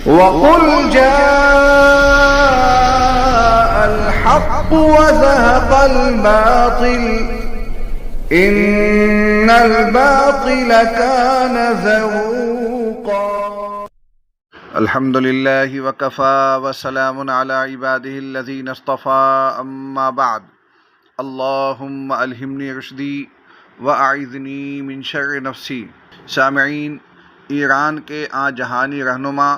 وَقُلْ جَاءَ الْحَقُّ وَزَهَقَ الْبَاطِلُ إِنَّ الْبَاطِلَ كَانَ زَهُوقًا۔ الحمد للہ وکفى وسلام علی عباده الذین اصطفى، اما بعد، اللہم الہمنی رشدی واعذنی من شر نفسی۔ سامعین، ایران کے جہانی رہنما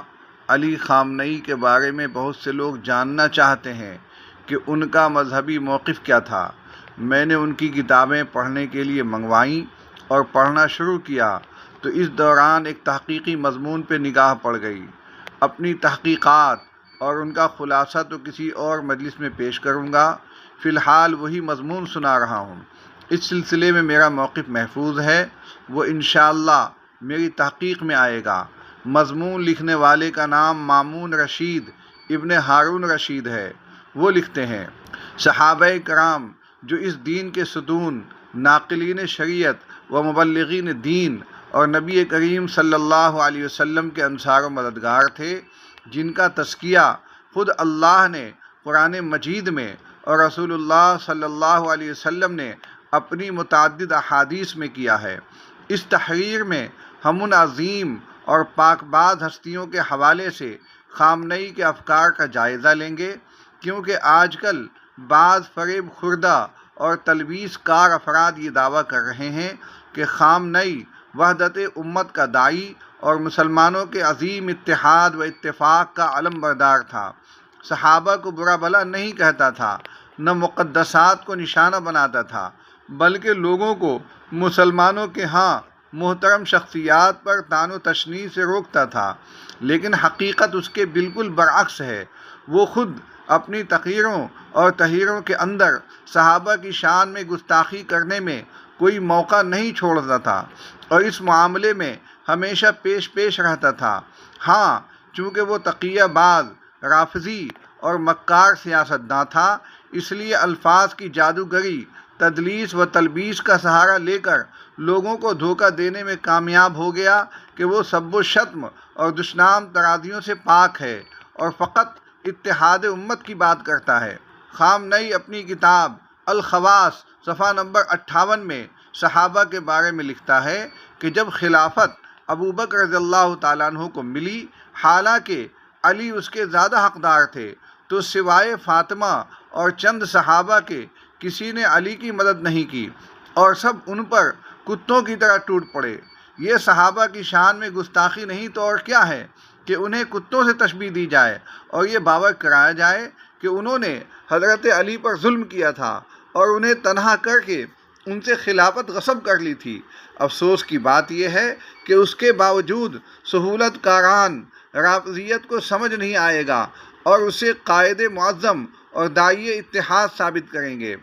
علی خامنئی کے بارے میں بہت سے لوگ جاننا چاہتے ہیں کہ ان کا مذہبی موقف کیا تھا۔ میں نے ان کی کتابیں پڑھنے کے لیے منگوائیں اور پڑھنا شروع کیا تو اس دوران ایک تحقیقی مضمون پہ نگاہ پڑ گئی۔ اپنی تحقیقات اور ان کا خلاصہ تو کسی اور مجلس میں پیش کروں گا، فی الحال وہی مضمون سنا رہا ہوں۔ اس سلسلے میں میرا موقف محفوظ ہے، وہ انشاءاللہ میری تحقیق میں آئے گا۔ مضمون لکھنے والے کا نام مامون رشید ابن ہارون رشید ہے۔ وہ لکھتے ہیں، صحابہ کرام جو اس دین کے ستون، ناقلین شریعت و مبلغین دین اور نبی کریم صلی اللہ علیہ وسلم کے انصار و مددگار تھے، جن کا تزکیہ خود اللہ نے قرآن مجید میں اور رسول اللہ صلی اللہ علیہ وسلم نے اپنی متعدد احادیث میں کیا ہے۔ اس تحریر میں ہم ان عظیم اور پاک باز ہستیوں کے حوالے سے خامنئی کے افکار کا جائزہ لیں گے، کیونکہ آج کل بعض فریب خوردہ اور تلبیس کار افراد یہ دعویٰ کر رہے ہیں کہ خامنئی وحدت امت کا داعی اور مسلمانوں کے عظیم اتحاد و اتفاق کا علم بردار تھا، صحابہ کو برا بھلا نہیں کہتا تھا، نہ مقدسات کو نشانہ بناتا تھا، بلکہ لوگوں کو مسلمانوں کے ہاں محترم شخصیات پر طعن و تشنیع سے روکتا تھا۔ لیکن حقیقت اس کے بالکل برعکس ہے۔ وہ خود اپنی تقریروں اور تحریروں کے اندر صحابہ کی شان میں گستاخی کرنے میں کوئی موقع نہیں چھوڑتا تھا اور اس معاملے میں ہمیشہ پیش رہتا تھا۔ ہاں، چونکہ وہ تقیہ باز، رافضی اور مکار سیاستداں تھا، اس لیے الفاظ کی جادوگری، تدلیس و تلبیس کا سہارا لے کر لوگوں کو دھوکہ دینے میں کامیاب ہو گیا کہ وہ سب و شتم اور دشنام ترازیوں سے پاک ہے اور فقط اتحاد امت کی بات کرتا ہے۔ خامنئی اپنی کتاب الخواص صفحہ نمبر 58 میں صحابہ کے بارے میں لکھتا ہے کہ جب خلافت ابوبکر رضی اللہ تعالیٰ عنہ کو ملی، حالانکہ علی اس کے زیادہ حقدار تھے، تو سوائے فاطمہ اور چند صحابہ کے کسی نے علی کی مدد نہیں کی اور سب ان پر کتوں کی طرح ٹوٹ پڑے۔ یہ صحابہ کی شان میں گستاخی نہیں تو اور کیا ہے کہ انہیں کتوں سے تشبیہ دی جائے اور یہ باور کرایا جائے کہ انہوں نے حضرت علی پر ظلم کیا تھا اور انہیں تنہا کر کے ان سے خلافت غصب کر لی تھی۔ افسوس کی بات یہ ہے کہ اس کے باوجود سہولت کاران رافضیت کو سمجھ نہیں آئے گا اور اسے قائد معظم اور داعی اتحاد ثابت کریں گے۔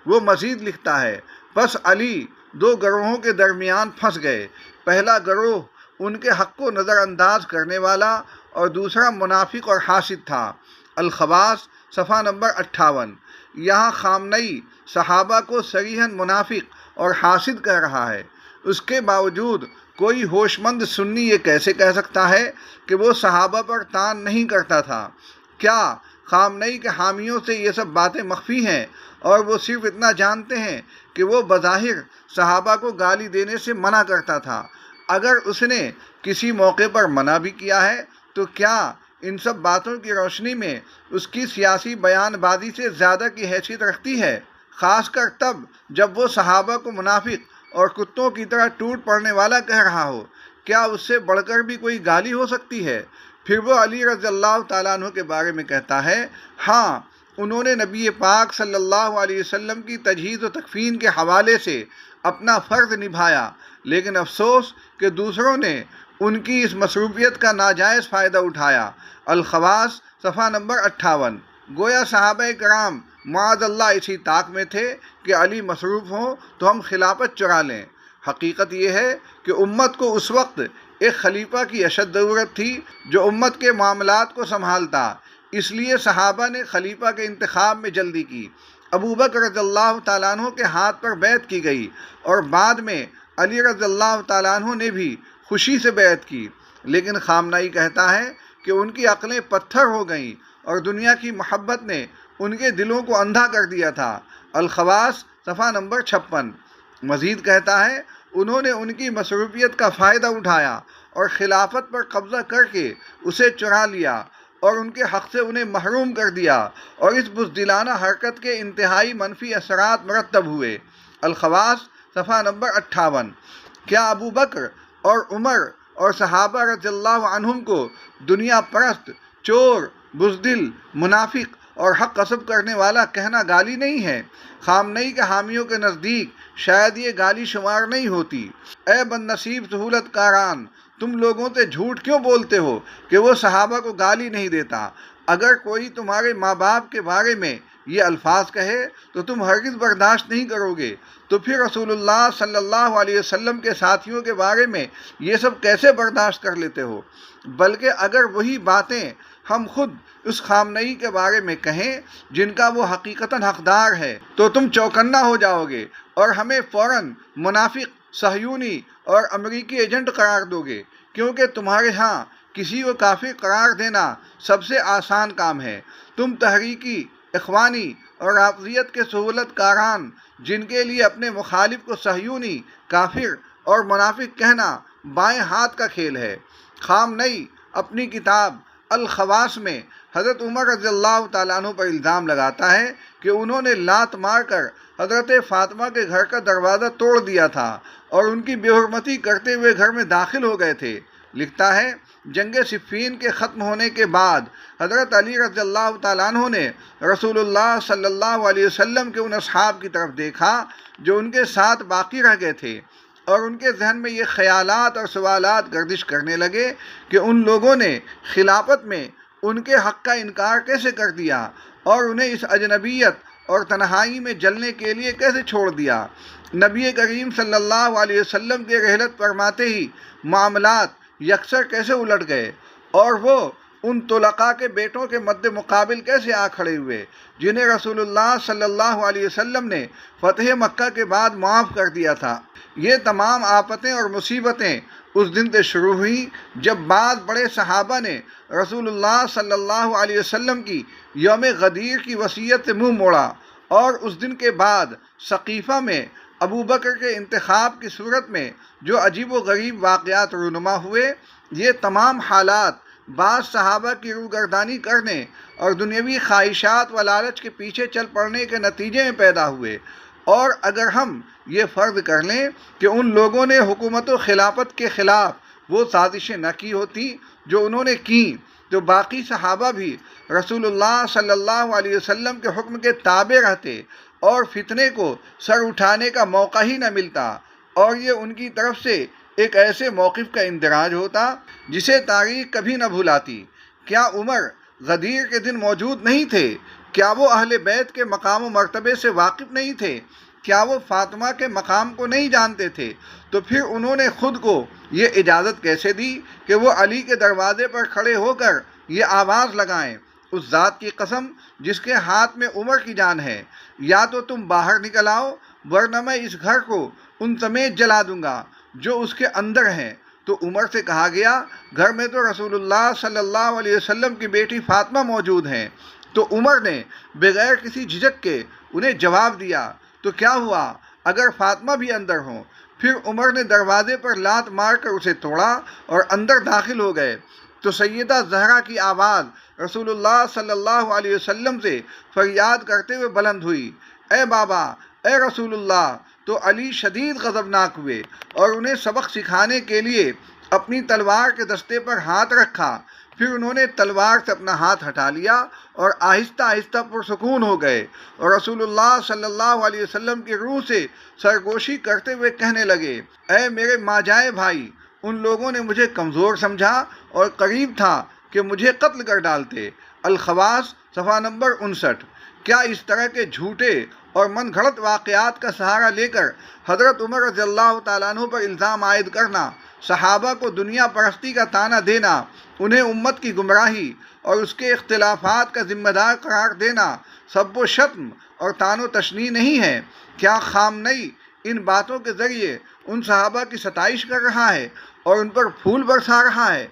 وہ مزید لکھتا ہے، پس علی دو گروہوں کے درمیان پھنس گئے۔ پہلا گروہ ان کے حق کو نظر انداز کرنے والا اور دوسرا منافق اور حاسد تھا۔ الخواص صفحہ نمبر 58۔ یہاں خامنئی صحابہ کو صریحاً منافق اور حاسد کہہ رہا ہے۔ اس کے باوجود کوئی ہوش مند سنی یہ کیسے کہہ سکتا ہے کہ وہ صحابہ پر طعن نہیں کرتا تھا؟ کیا خامنئی کے حامیوں سے یہ سب باتیں مخفی ہیں اور وہ صرف اتنا جانتے ہیں کہ وہ بظاہر صحابہ کو گالی دینے سے منع کرتا تھا؟ اگر اس نے کسی موقع پر منع بھی کیا ہے تو کیا ان سب باتوں کی روشنی میں اس کی سیاسی بیان بازی سے زیادہ کی حیثیت رکھتی ہے؟ خاص کر تب جب وہ صحابہ کو منافق اور کتوں کی طرح ٹوٹ پڑنے والا کہہ رہا ہو۔ کیا اس سے بڑھ کر بھی کوئی گالی ہو سکتی ہے؟ پھر وہ علی رضی اللہ تعالیٰ عنہ کے بارے میں کہتا ہے، ہاں، انہوں نے نبی پاک صلی اللہ علیہ وسلم کی تجہیز و تکفین کے حوالے سے اپنا فرض نبھایا، لیکن افسوس کہ دوسروں نے ان کی اس مصروفیت کا ناجائز فائدہ اٹھایا۔ الخواص صفحہ نمبر 58۔ گویا صحابہ کرام معاذ اللہ اسی طاق میں تھے کہ علی مصروف ہوں تو ہم خلافت چرا لیں۔ حقیقت یہ ہے کہ امت کو اس وقت ایک خلیفہ کی اشد ضرورت تھی جو امت کے معاملات کو سنبھالتا، اس لیے صحابہ نے خلیفہ کے انتخاب میں جلدی کی۔ ابوبکر رضی اللہ تعالیٰ عنہ کے ہاتھ پر بیعت کی گئی اور بعد میں علی رضی اللہ تعالیٰ عنہ نے بھی خوشی سے بیعت کی۔ لیکن خامنئی کہتا ہے کہ ان کی عقلیں پتھر ہو گئیں اور دنیا کی محبت نے ان کے دلوں کو اندھا کر دیا تھا۔ الخواص صفحہ نمبر 56۔ مزید کہتا ہے انہوں نے ان کی مصروفیت کا فائدہ اٹھایا اور خلافت پر قبضہ کر کے اسے چرا لیا اور ان کے حق سے انہیں محروم کر دیا، اور اس بزدلانہ حرکت کے انتہائی منفی اثرات مرتب ہوئے۔ الخواص صفحہ نمبر 58۔ کیا ابو بکر اور عمر اور صحابہ رضی اللہ عنہم کو دنیا پرست، چور، بزدل، منافق اور حق غصب کرنے والا کہنا گالی نہیں ہے؟ خامنئی کے حامیوں کے نزدیک شاید یہ گالی شمار نہیں ہوتی۔ اے بد نصیب سہولت کاران، تم لوگوں سے جھوٹ کیوں بولتے ہو کہ وہ صحابہ کو گالی نہیں دیتا؟ اگر کوئی تمہارے ماں باپ کے بارے میں یہ الفاظ کہے تو تم ہرگز برداشت نہیں کرو گے، تو پھر رسول اللہ صلی اللہ علیہ وسلم کے ساتھیوں کے بارے میں یہ سب کیسے برداشت کر لیتے ہو؟ بلکہ اگر وہی باتیں ہم خود اس خامنئی کے بارے میں کہیں جن کا وہ حقیقتاً حقدار ہے تو تم چوکنا ہو جاؤ گے اور ہمیں فوراً منافق، صہیونی اور امریکی ایجنٹ قرار دو گے، کیونکہ تمہارے ہاں کسی کو کافر قرار دینا سب سے آسان کام ہے۔ تم تحریکی، اخوانی اور رافضیت کے سہولت کاران جن کے لیے اپنے مخالف کو صہیونی، کافر اور منافق کہنا بائیں ہاتھ کا کھیل ہے۔ خامنئی اپنی کتاب الخواص میں حضرت عمر رضی اللہ تعالیٰ عنہ پر الزام لگاتا ہے کہ انہوں نے لات مار کر حضرت فاطمہ کے گھر کا دروازہ توڑ دیا تھا اور ان کی بے حرمتی کرتے ہوئے گھر میں داخل ہو گئے تھے۔ لکھتا ہے جنگ صفین کے ختم ہونے کے بعد حضرت علی رضی اللہ تعالیٰ عنہ نے رسول اللہ صلی اللہ علیہ وسلم کے ان اصحاب کی طرف دیکھا جو ان کے ساتھ باقی رہ گئے تھے، اور ان کے ذہن میں یہ خیالات اور سوالات گردش کرنے لگے کہ ان لوگوں نے خلافت میں ان کے حق کا انکار کیسے کر دیا اور انہیں اس اجنبیت اور تنہائی میں جلنے کے لیے کیسے چھوڑ دیا۔ نبی کریم صلی اللہ علیہ وسلم کے رحلت فرماتے ہی معاملات یکسر کیسے الٹ گئے، اور وہ ان طلقاء کے بیٹوں کے مد مقابل کیسے آ کھڑے ہوئے جنہیں رسول اللہ صلی اللہ علیہ وسلم نے فتح مکہ کے بعد معاف کر دیا تھا۔ یہ تمام آفتیں اور مصیبتیں اس دن سے شروع ہوئیں جب بعض بڑے صحابہ نے رسول اللہ صلی اللہ علیہ وسلم کی یوم غدیر کی وصیت سے منہ موڑا، اور اس دن کے بعد ثقیفہ میں ابو بکر کے انتخاب کی صورت میں جو عجیب و غریب واقعات رونما ہوئے، یہ تمام حالات بعض صحابہ کی روگردانی کرنے اور دنیاوی خواہشات و لالچ کے پیچھے چل پڑنے کے نتیجے میں پیدا ہوئے۔ اور اگر ہم یہ فرض کر لیں کہ ان لوگوں نے حکومت و خلافت کے خلاف وہ سازشیں نہ کی ہوتی جو انہوں نے کیں، تو باقی صحابہ بھی رسول اللہ صلی اللہ علیہ وسلم کے حکم کے تابع رہتے اور فتنے کو سر اٹھانے کا موقع ہی نہ ملتا، اور یہ ان کی طرف سے ایک ایسے موقف کا اندراج ہوتا جسے تاریخ کبھی نہ بھلاتی۔ کیا عمر غدیر کے دن موجود نہیں تھے؟ کیا وہ اہل بیت کے مقام و مرتبے سے واقف نہیں تھے؟ کیا وہ فاطمہ کے مقام کو نہیں جانتے تھے؟ تو پھر انہوں نے خود کو یہ اجازت کیسے دی کہ وہ علی کے دروازے پر کھڑے ہو کر یہ آواز لگائیں، اس ذات کی قسم جس کے ہاتھ میں عمر کی جان ہے، یا تو تم باہر نکل آؤ ورنہ میں اس گھر کو ان سمیت جلا دوں گا جو اس کے اندر ہیں۔ تو عمر سے کہا گیا گھر میں تو رسول اللہ صلی اللہ علیہ وسلم کی بیٹی فاطمہ موجود ہیں۔ تو عمر نے بغیر کسی جھجک کے انہیں جواب دیا، تو کیا ہوا اگر فاطمہ بھی اندر ہوں؟ پھر عمر نے دروازے پر لات مار کر اسے توڑا اور اندر داخل ہو گئے۔ تو سیدہ زہرا کی آواز رسول اللہ صلی اللہ علیہ وسلم سے فریاد کرتے ہوئے بلند ہوئی، اے بابا، اے رسول اللہ! تو علی شدید غضبناک ہوئے اور انہیں سبق سکھانے کے لیے اپنی تلوار کے دستے پر ہاتھ رکھا۔ پھر انہوں نے تلوار سے اپنا ہاتھ ہٹا لیا اور آہستہ آہستہ پرسکون ہو گئے، اور رسول اللہ صلی اللہ علیہ وسلم کی روح سے سرگوشی کرتے ہوئے کہنے لگے، اے میرے ماجائے بھائی! ان لوگوں نے مجھے کمزور سمجھا اور قریب تھا کہ مجھے قتل کر ڈالتے۔ الخواص صفحہ نمبر 59۔ کیا اس طرح کے جھوٹے اور من گھڑت واقعات کا سہارا لے کر حضرت عمر رضی اللہ تعالیٰ عنہ پر الزام عائد کرنا، صحابہ کو دنیا پرستی کا طعنہ دینا، انہیں امت کی گمراہی اور اس کے اختلافات کا ذمہ دار قرار دینا سب و شتم اور طعن و تشنیع نہیں ہے؟ کیا خامنئی ان باتوں کے ذریعے ان صحابہ کی ستائش کر رہا ہے اور ان پر پھول برسا رہا ہے؟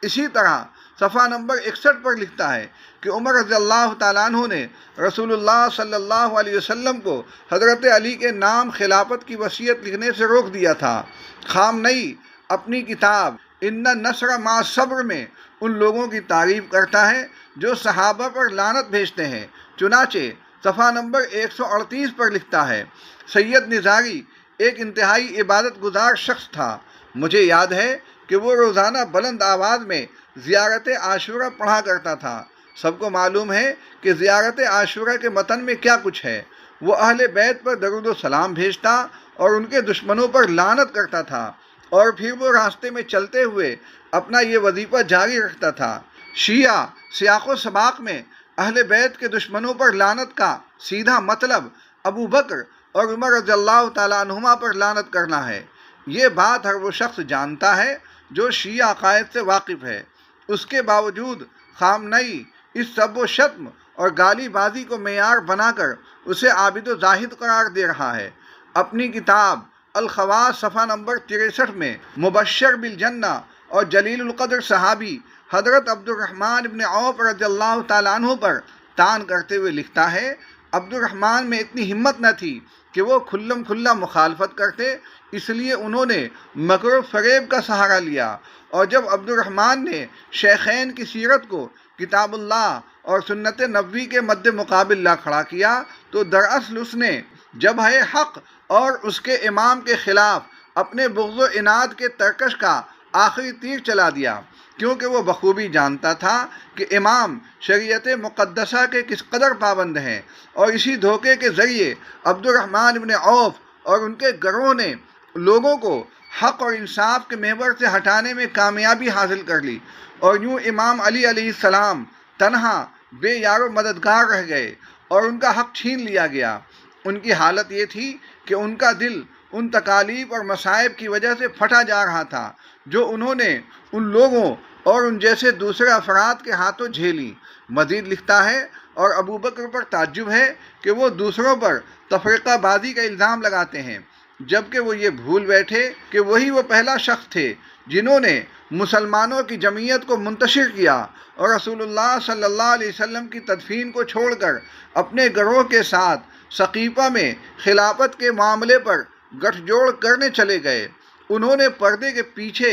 اسی طرح صفحہ نمبر 61 پر لکھتا ہے کہ عمر رضی اللہ تعالیٰ عنہ نے رسول اللہ صلی اللہ علیہ وسلم کو حضرت علی کے نام خلافت کی وصیت لکھنے سے روک دیا تھا۔ خامنئی اپنی کتاب ان نصر مع صبر میں ان لوگوں کی تعریف کرتا ہے جو صحابہ پر لعنت بھیجتے ہیں۔ چنانچہ صفحہ نمبر 138 پر لکھتا ہے، سید نظاری ایک انتہائی عبادت گزار شخص تھا۔ مجھے یاد ہے کہ وہ روزانہ بلند آواز میں زیارت عاشورہ پڑھا کرتا تھا۔ سب کو معلوم ہے کہ زیارت عاشورہ کے متن میں کیا کچھ ہے۔ وہ اہل بیت پر درود و سلام بھیجتا اور ان کے دشمنوں پر لعنت کرتا تھا، اور پھر وہ راستے میں چلتے ہوئے اپنا یہ وظیفہ جاری رکھتا تھا۔ شیعہ سیاق و سباق میں اہل بیت کے دشمنوں پر لعنت کا سیدھا مطلب ابو بکر اور عمر رضی اللہ تعالیٰ عنہما پر لعنت کرنا ہے۔ یہ بات ہر وہ شخص جانتا ہے جو شیعہ عقائد سے واقف ہے۔ اس کے باوجود خامنئی اس سب و شتم اور گالی بازی کو معیار بنا کر اسے عابد و زاہد قرار دے رہا ہے۔ اپنی کتاب الخواص صفحہ نمبر 63 میں مبشر بالجنہ اور جلیل القدر صحابی حضرت عبد الرحمن ابن عوف رضی اللہ تعالیٰ عنہ پر تان کرتے ہوئے لکھتا ہے، عبد الرحمن میں اتنی ہمت نہ تھی کہ وہ کھلم کھلا مخالفت کرتے، اس لیے انہوں نے مکر و فریب کا سہارا لیا، اور جب عبد الرحمن نے شیخین کی سیرت کو کتاب اللہ اور سنت نبوی کے مد مقابل لا کھڑا کیا تو دراصل اس نے جبہہ حق اور اس کے امام کے خلاف اپنے بغض و عناد کے ترکش کا آخری تیر چلا دیا، کیونکہ وہ بخوبی جانتا تھا کہ امام شریعت مقدسہ کے کس قدر پابند ہیں، اور اسی دھوکے کے ذریعے عبد الرحمن ابن عوف اور ان کے گروہ نے لوگوں کو حق اور انصاف کے محور سے ہٹانے میں کامیابی حاصل کر لی، اور یوں امام علی علیہ السلام تنہا بے یار و مددگار رہ گئے اور ان کا حق چھین لیا گیا۔ ان کی حالت یہ تھی کہ ان کا دل ان تکالیف اور مصائب کی وجہ سے پھٹا جا رہا تھا جو انہوں نے ان لوگوں اور ان جیسے دوسرے افراد کے ہاتھوں جھیلی۔ مزید لکھتا ہے، اور ابو بکر پر تعجب ہے کہ وہ دوسروں پر تفرقہ بازی کا الزام لگاتے ہیں، جبکہ وہ یہ بھول بیٹھے کہ وہی وہ پہلا شخص تھے جنہوں نے مسلمانوں کی جمعیت کو منتشر کیا اور رسول اللہ صلی اللہ علیہ وسلم کی تدفین کو چھوڑ کر اپنے گروہ کے ساتھ سقیفہ میں خلافت کے معاملے پر گٹھ جوڑ کرنے چلے گئے۔ انہوں نے پردے کے پیچھے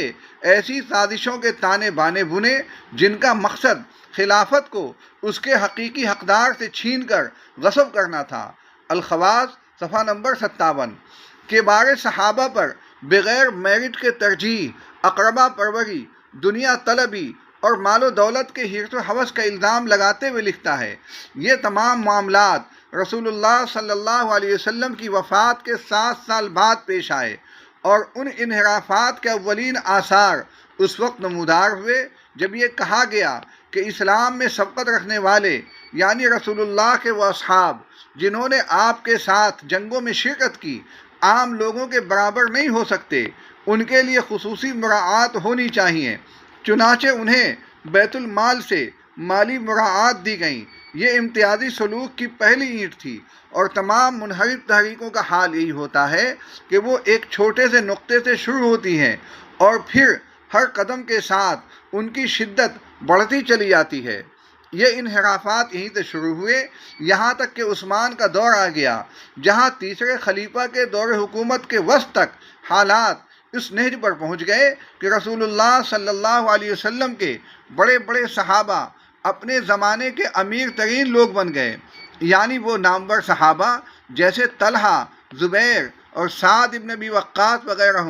ایسی سازشوں کے تانے بانے بنے جن کا مقصد خلافت کو اس کے حقیقی حقدار سے چھین کر غصب کرنا تھا۔ الخواص صفحہ نمبر 57 کے بارے صحابہ پر بغیر میرٹ کے ترجیح، اقربا پروری، دنیا طلبی اور مال و دولت کے حرص و ہوس کا الزام لگاتے ہوئے لکھتا ہے، یہ تمام معاملات رسول اللہ صلی اللہ علیہ وسلم کی وفات کے 7 سال بعد پیش آئے، اور ان انحرافات کے اولین آثار اس وقت نمودار ہوئے جب یہ کہا گیا کہ اسلام میں سبقت رکھنے والے یعنی رسول اللہ کے وہ اصحاب جنہوں نے آپ کے ساتھ جنگوں میں شرکت کی عام لوگوں کے برابر نہیں ہو سکتے، ان کے لیے خصوصی مراعات ہونی چاہیے، چنانچہ انہیں بیت المال سے مالی مراعات دی گئیں۔ یہ امتیازی سلوک کی پہلی اینٹ تھی، اور تمام منحرف تحریکوں کا حال یہی ہوتا ہے کہ وہ ایک چھوٹے سے نقطے سے شروع ہوتی ہیں اور پھر ہر قدم کے ساتھ ان کی شدت بڑھتی چلی جاتی ہے۔ یہ انحرافات یہیں سے شروع ہوئے، یہاں تک کہ عثمان کا دور آ گیا، جہاں تیسرے خلیفہ کے دور حکومت کے وسط تک حالات اس نہج پر پہنچ گئے کہ رسول اللہ صلی اللہ علیہ وسلم کے بڑے بڑے صحابہ اپنے زمانے کے امیر ترین لوگ بن گئے، یعنی وہ نامور صحابہ جیسے طلحہ، زبیر اور سعد ابن ابی وقاص وغیرہ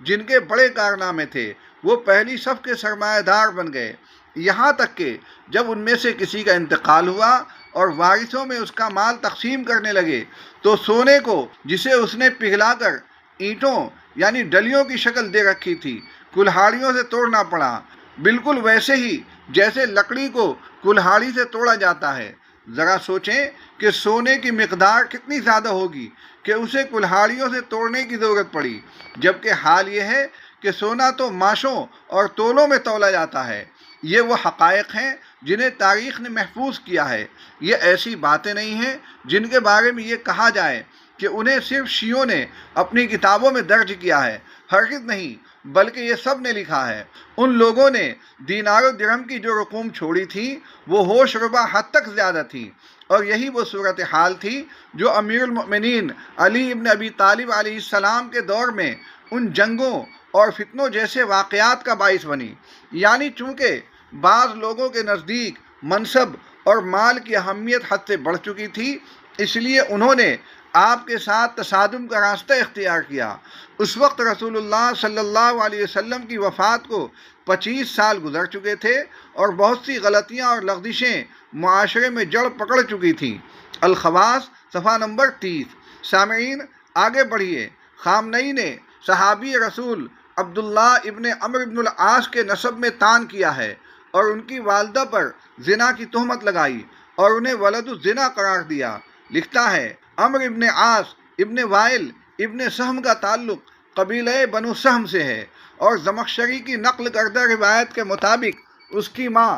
جن کے بڑے کارنامے تھے، وہ پہلی صف کے سرمایہ دار بن گئے، یہاں تک کہ جب ان میں سے کسی کا انتقال ہوا اور وارثوں میں اس کا مال تقسیم کرنے لگے تو سونے کو جسے اس نے پگھلا کر اینٹوں یعنی ڈلیوں کی شکل دے رکھی تھی کلہاڑیوں سے توڑنا پڑا، بالکل ویسے ہی جیسے لکڑی کو کلہاڑی سے توڑا جاتا ہے۔ ذرا سوچیں کہ سونے کی مقدار کتنی زیادہ ہوگی کہ اسے کلہاڑیوں سے توڑنے کی ضرورت پڑی، جبکہ حال یہ ہے کہ سونا تو ماشوں اور تولوں میں تولا جاتا ہے۔ یہ وہ حقائق ہیں جنہیں تاریخ نے محفوظ کیا ہے، یہ ایسی باتیں نہیں ہیں جن کے بارے میں یہ کہا جائے کہ انہیں صرف شیعوں نے اپنی کتابوں میں درج کیا ہے، ہرگز نہیں، بلکہ یہ سب نے لکھا ہے۔ ان لوگوں نے دینار و درہم کی جو رقوم چھوڑی تھی وہ ہوش ربا حد تک زیادہ تھی، اور یہی وہ صورتحال تھی جو امیر المؤمنین علی ابن ابی طالب علیہ السلام کے دور میں ان جنگوں اور فتنوں جیسے واقعات کا باعث بنی۔ یعنی چونکہ بعض لوگوں کے نزدیک منصب اور مال کی اہمیت حد سے بڑھ چکی تھی، اس لیے انہوں نے آپ کے ساتھ تصادم کا راستہ اختیار کیا۔ اس وقت رسول اللہ صلی اللہ علیہ وسلم کی وفات کو 25 سال گزر چکے تھے، اور بہت سی غلطیاں اور لغزشیں معاشرے میں جڑ پکڑ چکی تھیں۔ الخواص صفحہ نمبر 30۔ سامعین آگے بڑھیے۔ خامنئی نے صحابی رسول عبداللہ ابن عمرو ابن العاص کے نسب میں طعن کیا ہے، اور ان کی والدہ پر زنا کی تہمت لگائی اور انہیں ولد الزنا قرار دیا۔ لکھتا ہے، عمرو ابن عاص ابن وائل ابن سہم کا تعلق قبیلہ بنو سہم سے ہے، اور زمخشری کی نقل کردہ روایت کے مطابق اس کی ماں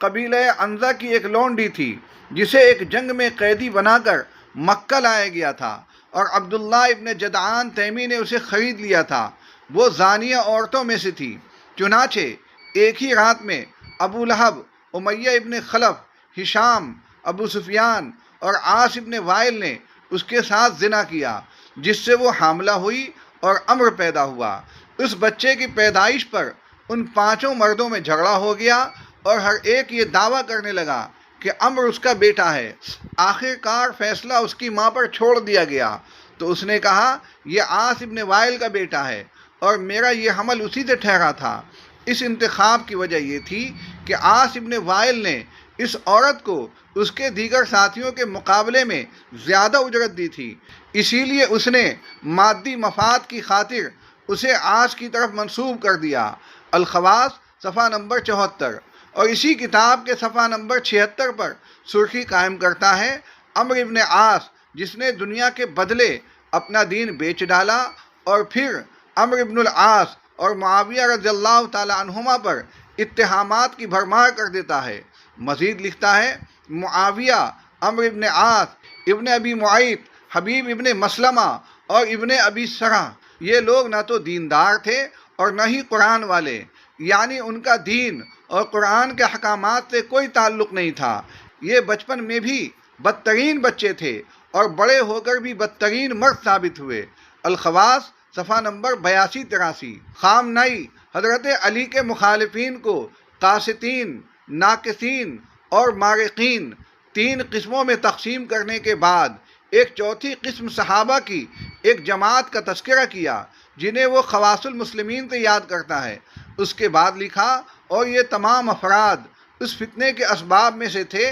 قبیلہ عنزہ کی ایک لونڈی تھی، جسے ایک جنگ میں قیدی بنا کر مکہ لایا گیا تھا، اور عبداللہ ابن جدعان تیمی نے اسے خرید لیا تھا۔ وہ زانیہ عورتوں میں سے تھی۔ چنانچہ ایک ہی رات میں ابو لہب، امیہ ابن خلف، ہشام، ابو سفیان اور عاص ابن وائل نے اس کے ساتھ زنا کیا، جس سے وہ حاملہ ہوئی اور امر پیدا ہوا۔ اس بچے کی پیدائش پر ان 5 مردوں میں جھگڑا ہو گیا، اور ہر ایک یہ دعویٰ کرنے لگا کہ امر اس کا بیٹا ہے۔ آخر کار فیصلہ اس کی ماں پر چھوڑ دیا گیا، تو اس نے کہا یہ عاص ابن وائل کا بیٹا ہے، اور میرا یہ حمل اسی سے ٹھہرا تھا۔ اس انتخاب کی وجہ یہ تھی کہ عاص ابن وائل نے اس عورت کو اس کے دیگر ساتھیوں کے مقابلے میں زیادہ اجرت دی تھی، اسی لیے اس نے مادی مفاد کی خاطر اسے عاص کی طرف منسوب کر دیا۔ الخواص صفحہ نمبر 74۔ اور اسی کتاب کے صفحہ نمبر 76 پر سرخی قائم کرتا ہے، عمرو ابن عاص جس نے دنیا کے بدلے اپنا دین بیچ ڈالا، اور پھر عمرو ابن العاص اور معاویہ رضی اللہ تعالی عنہما پر اتہامات کی بھرمار کر دیتا ہے۔ مزید لکھتا ہے، معاویہ، عمرو ابن عاص، ابن ابی معیط، حبیب ابن مسلمہ اور ابن ابی سرح، یہ لوگ نہ تو دیندار تھے اور نہ ہی قرآن والے، یعنی ان کا دین اور قرآن کے احکامات سے کوئی تعلق نہیں تھا۔ یہ بچپن میں بھی بدترین بچے تھے، اور بڑے ہو کر بھی بدترین مرد ثابت ہوئے۔ الخواص صفحہ نمبر 82-83۔ خامنئی حضرت علی کے مخالفین کو قاسطین، ناقصین اور مارقین 3 قسموں میں تقسیم کرنے کے بعد ایک چوتھی قسم صحابہ کی ایک جماعت کا تذکرہ کیا، جنہیں وہ خواص المسلمین سے یاد کرتا ہے۔ اس کے بعد لکھا، اور یہ تمام افراد اس فتنے کے اسباب میں سے تھے،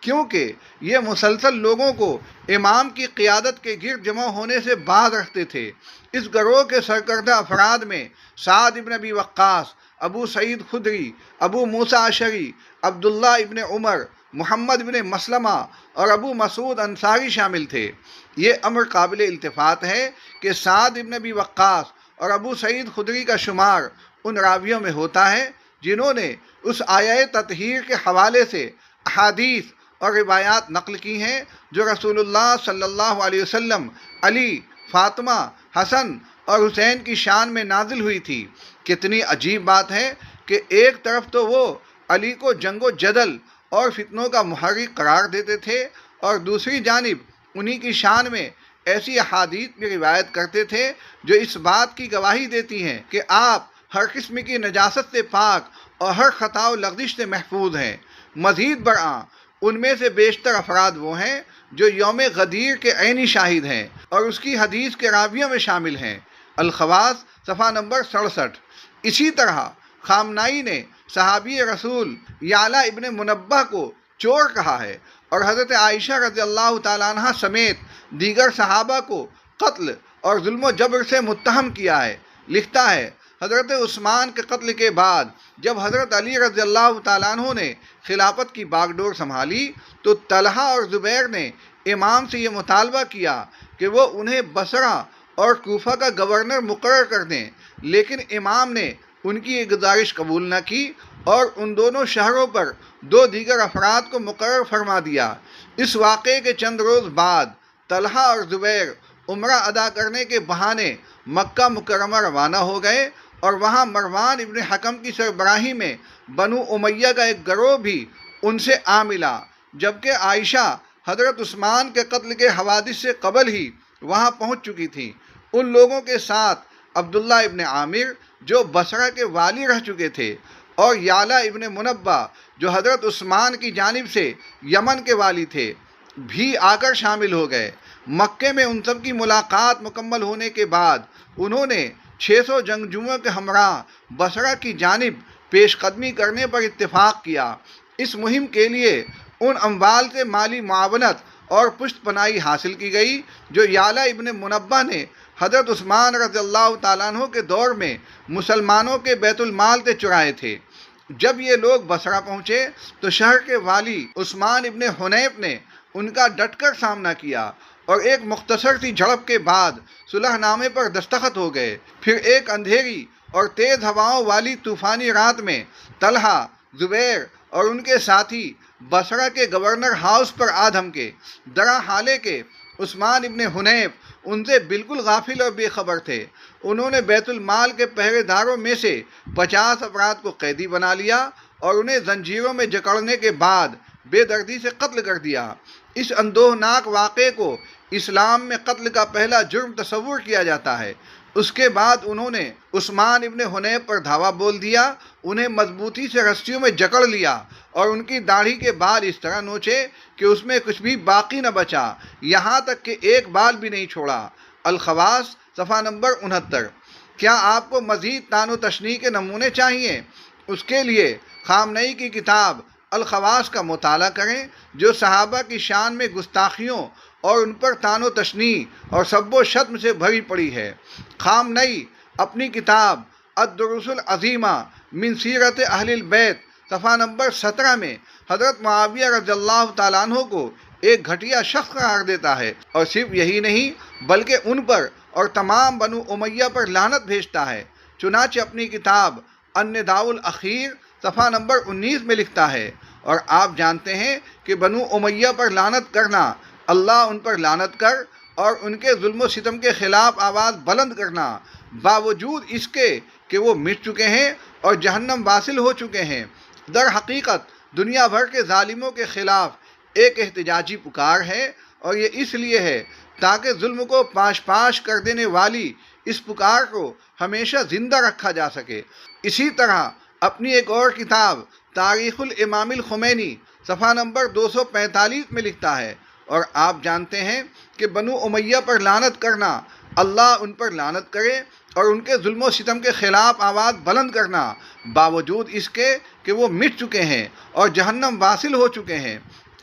کیونکہ یہ مسلسل لوگوں کو امام کی قیادت کے گرد جمع ہونے سے باز رکھتے تھے۔ اس گروہ کے سرکردہ افراد میں سعد ابن ابی وقاص، ابو سعید خدری، ابو موسیٰ اشعری، عبداللہ ابن عمر، محمد ابن مسلمہ اور ابو مسعود انصاری شامل تھے۔ یہ امر قابل التفات ہے کہ سعد ابن ابی وقاص اور ابو سعید خدری کا شمار ان راویوں میں ہوتا ہے جنہوں نے اس آیہ تطہیر کے حوالے سے احادیث اور روایات نقل کی ہیں جو رسول اللہ صلی اللہ علیہ وسلم، علی، فاطمہ، حسن اور حسین کی شان میں نازل ہوئی تھی۔ کتنی عجیب بات ہے کہ ایک طرف تو وہ علی کو جنگ و جدل اور فتنوں کا محرک قرار دیتے تھے، اور دوسری جانب انہی کی شان میں ایسی احادیث بھی روایت کرتے تھے جو اس بات کی گواہی دیتی ہیں کہ آپ ہر قسم کی نجاست سے پاک اور ہر خطا و لغزش سے محفوظ ہیں۔ مزید برآں ان میں سے بیشتر افراد وہ ہیں جو یوم غدیر کے عینی شاہد ہیں اور اس کی حدیث کے راویوں میں شامل ہیں۔ الخواص صفحہ نمبر 67۔ اسی طرح خامنائی نے صحابی رسول یعلا ابن منبہ کو چور کہا ہے، اور حضرت عائشہ رضی اللہ تعالیٰ عنہ سمیت دیگر صحابہ کو قتل اور ظلم و جبر سے متہم کیا ہے۔ لکھتا ہے، حضرت عثمان کے قتل کے بعد جب حضرت علی رضی اللہ تعالیٰ عنہ نے خلافت کی باغ ڈور سنبھالی تو طلحہ اور زبیر نے امام سے یہ مطالبہ کیا کہ وہ انہیں بصرہ اور کوفہ کا گورنر مقرر کر دیں، لیکن امام نے ان کی یہ گزارش قبول نہ کی اور ان دونوں شہروں پر 2 دیگر افراد کو مقرر فرما دیا۔ اس واقعے کے چند روز بعد طلحہ اور زبیر عمرہ ادا کرنے کے بہانے مکہ مکرمہ روانہ ہو گئے اور وہاں مروان ابن حکم کی سربراہی میں بنو امیہ کا ایک گروہ بھی ان سے آ ملا، جبکہ عائشہ حضرت عثمان کے قتل کے حوادث سے قبل ہی وہاں پہنچ چکی تھی۔ ان لوگوں کے ساتھ عبداللہ ابن عامر جو بصرہ کے والی رہ چکے تھے اور یعلا ابن منبہ جو حضرت عثمان کی جانب سے یمن کے والی تھے بھی آ کر شامل ہو گئے۔ مکے میں ان سب کی ملاقات مکمل ہونے کے بعد انہوں نے 600 جنگجوؤں کے ہمراہ بصرہ کی جانب پیش قدمی کرنے پر اتفاق کیا۔ اس مہم کے لیے ان اموال سے مالی معاونت اور پشت پناہی حاصل کی گئی جو یعلا ابن منبہ نے حضرت عثمان رضی اللہ تعالیٰ عنہ کے دور میں مسلمانوں کے بیت المال سے چرائے تھے۔ جب یہ لوگ بصرہ پہنچے تو شہر کے والی عثمان ابن حنیف نے ان کا ڈٹ کر سامنا کیا اور ایک مختصر سی جھڑپ کے بعد صلح نامے پر دستخط ہو گئے۔ پھر ایک اندھیری اور تیز ہواؤں والی طوفانی رات میں طلحہ، زبیر اور ان کے ساتھی بصرہ کے گورنر ہاؤس پر آ دھمکے، درا حالے کے عثمان ابن حنیف ان سے بالکل غافل اور بے خبر تھے۔ انہوں نے بیت المال کے پہرے داروں میں سے 50 افراد کو قیدی بنا لیا اور انہیں زنجیروں میں جکڑنے کے بعد بے دردی سے قتل کر دیا۔ اس اندوہناک واقعے کو اسلام میں قتل کا پہلا جرم تصور کیا جاتا ہے۔ اس کے بعد انہوں نے عثمان ابن حنیف پر دھاوا بول دیا، انہیں مضبوطی سے رسیوں میں جکڑ لیا اور ان کی داڑھی کے بال اس طرح نوچے کہ اس میں کچھ بھی باقی نہ بچا، یہاں تک کہ ایک بال بھی نہیں چھوڑا۔ الخواص صفحہ نمبر 69۔ کیا آپ کو مزید تان و تشنیع کے نمونے چاہیے؟ اس کے لیے خامنئی کی کتاب الخواص کا مطالعہ کریں جو صحابہ کی شان میں گستاخیوں اور ان پر تان و تشنیع اور سب و شتم سے بھری پڑی ہے۔ خامنئی اپنی کتاب الدروس العظیمہ من سیرت اہل البیت صفحہ نمبر 17 میں حضرت معاویہ رضی اللہ تعالیٰ عنہ کو ایک گھٹیا شخص قرار دیتا ہے، اور صرف یہی نہیں بلکہ ان پر اور تمام بنو امیہ پر لعنت بھیجتا ہے۔ چنانچہ اپنی کتاب النداء الاخیر صفحہ نمبر 19 میں لکھتا ہے، اور آپ جانتے ہیں کہ بنو امیہ پر لعنت کرنا، اللہ ان پر لعنت کر اور ان کے ظلم و ستم کے خلاف آواز بلند کرنا، باوجود اس کے کہ وہ مٹ چکے ہیں اور جہنم واصل ہو چکے ہیں، در حقیقت دنیا بھر کے ظالموں کے خلاف ایک احتجاجی پکار ہے، اور یہ اس لیے ہے تاکہ ظلم کو پاش پاش کر دینے والی اس پکار کو ہمیشہ زندہ رکھا جا سکے۔ اسی طرح اپنی ایک اور کتاب تاریخ الامام الخمینی صفحہ نمبر 245 میں لکھتا ہے، اور آپ جانتے ہیں کہ بنو امیہ پر لعنت کرنا، اللہ ان پر لعنت کرے اور ان کے ظلم و ستم کے خلاف آواز بلند کرنا، باوجود اس کے کہ وہ مٹ چکے ہیں اور جہنم واصل ہو چکے ہیں۔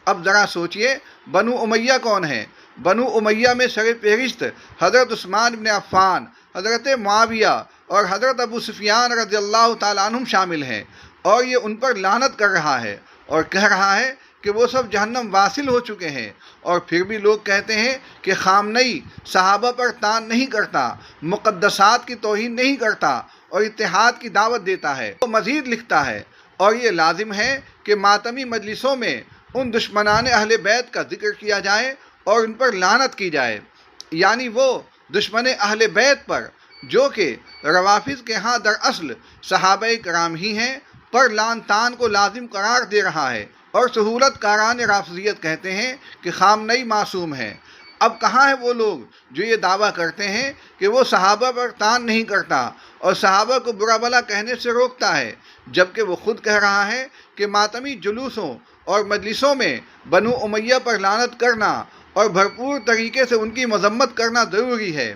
اب ذرا سوچئے بنو امیہ کون ہیں؟ بنو امیہ میں سر فہرست حضرت عثمان بن عفان، حضرت معاویہ اور حضرت ابو سفیان رضی اللہ تعالیٰ عنہم شامل ہیں، اور یہ ان پر لعنت کر رہا ہے اور کہہ رہا ہے کہ وہ سب جہنم واصل ہو چکے ہیں، اور پھر بھی لوگ کہتے ہیں کہ خامنئی صحابہ پر طعن نہیں کرتا، مقدسات کی توہین نہیں کرتا اور اتحاد کی دعوت دیتا ہے۔ وہ مزید لکھتا ہے، اور یہ لازم ہے کہ ماتمی مجلسوں میں ان دشمنان اہل بیت کا ذکر کیا جائے اور ان پر لعنت کی جائے، یعنی وہ دشمن اہل بیت پر جو کہ روافض کے ہاں دراصل صحابہ کرام ہی ہیں پر لعن طعن کو لازم قرار دے رہا ہے، اور سہولت کاران رافضیت کہتے ہیں کہ خامنئی معصوم ہے۔ اب کہاں ہیں وہ لوگ جو یہ دعویٰ کرتے ہیں کہ وہ صحابہ پر طعن نہیں کرتا اور صحابہ کو برا بھلا کہنے سے روکتا ہے، جبکہ وہ خود کہہ رہا ہے کہ ماتمی جلوسوں اور مجلسوں میں بنو امیہ پر لعنت کرنا اور بھرپور طریقے سے ان کی مذمت کرنا ضروری ہے۔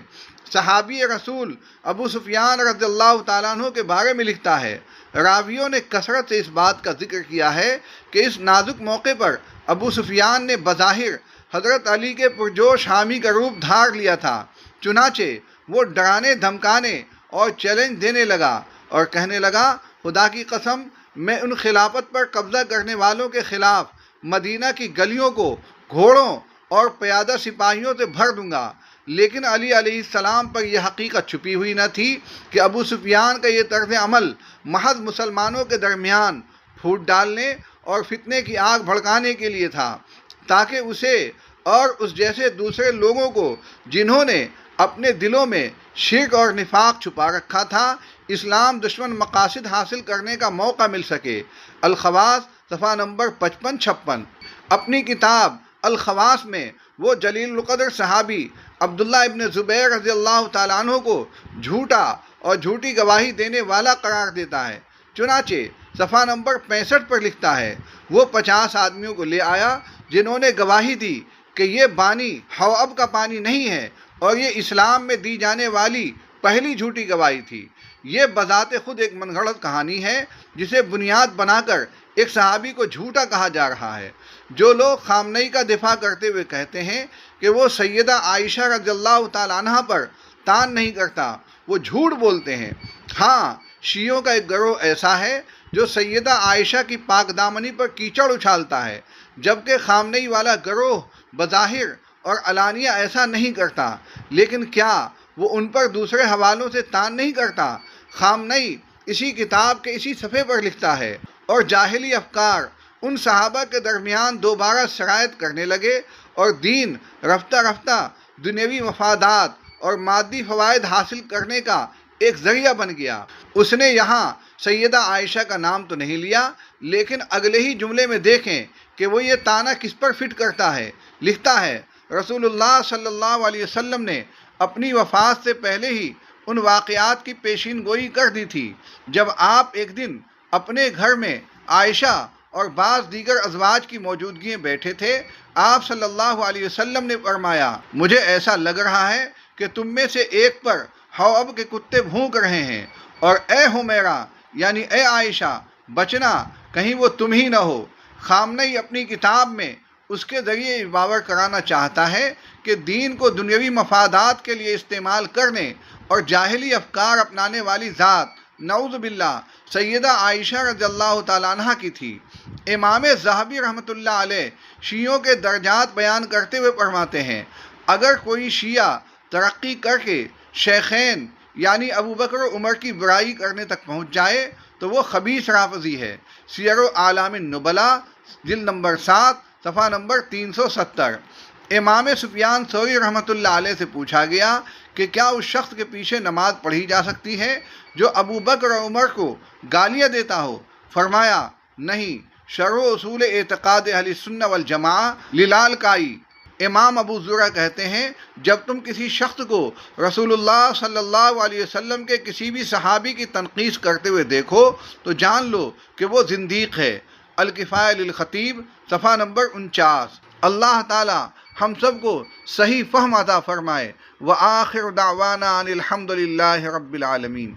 صحابی رسول ابو سفیان رضی اللہ تعالیٰ عنہ کے بارے میں لکھتا ہے، راویوں نے کثرت سے اس بات کا ذکر کیا ہے کہ اس نازک موقع پر ابو سفیان نے بظاہر حضرت علی کے پرجوش حامی کا روپ دھار لیا تھا، چنانچہ وہ ڈرانے دھمکانے اور چیلنج دینے لگا اور کہنے لگا، خدا کی قسم میں ان خلافت پر قبضہ کرنے والوں کے خلاف مدینہ کی گلیوں کو گھوڑوں اور پیادہ سپاہیوں سے بھر دوں گا۔ لیکن علی علیہ السلام پر یہ حقیقت چھپی ہوئی نہ تھی کہ ابو سفیان کا یہ طرز عمل محض مسلمانوں کے درمیان پھوٹ ڈالنے اور فتنے کی آگ بھڑکانے کے لیے تھا، تاکہ اسے اور اس جیسے دوسرے لوگوں کو جنہوں نے اپنے دلوں میں شرک اور نفاق چھپا رکھا تھا، اسلام دشمن مقاصد حاصل کرنے کا موقع مل سکے۔ الخواص صفحہ نمبر 55-56۔ اپنی کتاب الخواص میں وہ جلیل القدر صحابی عبداللہ ابن زبیر رضی اللہ تعالیٰ عنہ کو جھوٹا اور جھوٹی گواہی دینے والا قرار دیتا ہے۔ چنانچہ صفحہ نمبر 65 پر لکھتا ہے، وہ 50 آدمیوں کو لے آیا جنہوں نے گواہی دی کہ یہ پانی حوض کا پانی نہیں ہے، اور یہ اسلام میں دی جانے والی پہلی جھوٹی گواہی تھی۔ یہ بذات خود ایک من گھڑت کہانی ہے جسے بنیاد بنا کر ایک صحابی کو جھوٹا کہا جا رہا ہے۔ جو لوگ خامنئی کا دفاع کرتے ہوئے کہتے ہیں کہ وہ سیدہ عائشہ رضی اللہ تعالیٰ عنہ پر طعن نہیں کرتا، وہ جھوٹ بولتے ہیں۔ ہاں، شیعوں کا ایک گروہ ایسا ہے جو سیدہ عائشہ کی پاک دامنی پر کیچڑ اچھالتا ہے، جبکہ خامنئی والا گروہ بظاہر اور علانیہ ایسا نہیں کرتا۔ لیکن کیا وہ ان پر دوسرے حوالوں سے طعن نہیں کرتا؟ خامنئی اسی کتاب کے اسی صفحے پر لکھتا ہے، اور جاہلی افکار ان صحابہ کے درمیان دوبارہ سرایت کرنے لگے، اور دین رفتہ رفتہ دنیوی مفادات اور مادی فوائد حاصل کرنے کا ایک ذریعہ بن گیا۔ اس نے یہاں سیدہ عائشہ کا نام تو نہیں لیا، لیکن اگلے ہی جملے میں دیکھیں کہ وہ یہ طعنہ کس پر فٹ کرتا ہے۔ لکھتا ہے، رسول اللہ صلی اللہ علیہ وسلم نے اپنی وفات سے پہلے ہی ان واقعات کی پیشین گوئی کر دی تھی جب آپ ایک دن اپنے گھر میں عائشہ اور بعض دیگر ازواج کی موجودگی میں بیٹھے تھے۔ آپ صلی اللہ علیہ وسلم نے فرمایا، مجھے ایسا لگ رہا ہے کہ تم میں سے ایک پر حوض کے کتے بھونک رہے ہیں، اور اے حمیرہ یعنی اے عائشہ، بچنا کہیں وہ تم ہی نہ ہو۔ خامنئی اپنی کتاب میں اس کے ذریعے باور کرانا چاہتا ہے کہ دین کو دنیوی مفادات کے لیے استعمال کرنے اور جاہلی افکار اپنانے والی ذات نعوذ باللہ سیدہ عائشہ رضی اللہ تعالیٰ عنہ کی تھی۔ امام ذہبی رحمۃ اللہ علیہ شیعوں کے درجات بیان کرتے ہوئے فرماتے ہیں، اگر کوئی شیعہ ترقی کر کے شیخین یعنی ابو بکر و عمر کی برائی کرنے تک پہنچ جائے تو وہ خبیث رافضی ہے۔ سیر اعلام النبلاء جلد نمبر 7 صفحہ نمبر 370۔ امام سفیان ثوری رحمۃ اللہ علیہ سے پوچھا گیا کہ کیا اس شخص کے پیچھے نماز پڑھی جا سکتی ہے جو ابو بکر و عمر کو گالیاں دیتا ہو؟ فرمایا، نہیں۔ شرح اصول اعتقاد اہل سنہ والجماعہ للالکائی۔ امام ابو زرع کہتے ہیں، جب تم کسی شخص کو رسول اللہ صلی اللہ علیہ وسلم کے کسی بھی صحابی کی تنقیص کرتے ہوئے دیکھو تو جان لو کہ وہ زندیق ہے۔ الکفایہ للخطیب صفحہ نمبر 49۔ اللہ تعالی ہم سب کو صحیح فہم عطا فرمائے۔ وآخر دعوانا ان الحمد للہ رب العالمین۔